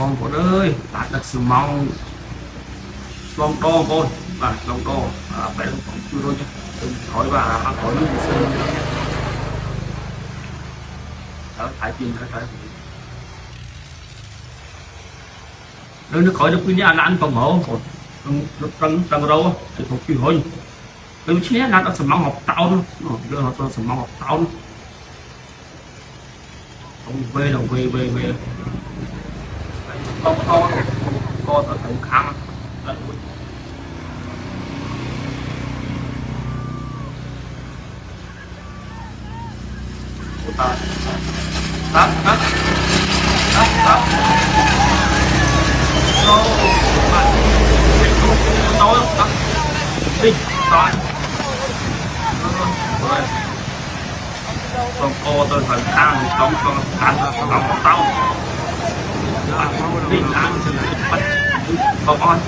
bong của ơi đạt được sự mong long đo con và long đo phải không chưa thôi chứ khỏi và ăn khỏi những sự đó phải tiền đó phải nếu nó khỏi được cái nhà ăn còn mở một lúc trăng đâu thì không chịu thôi nếu chứ nó đã sầm mong học tao nữa đưa họ cho sầm mong học tao nữa không về đâu về không có ở thành khang tắt tắt tắt tắt nói tắt đi rồi con cô tôi phải ăn con ăn tao đi ăn bắt con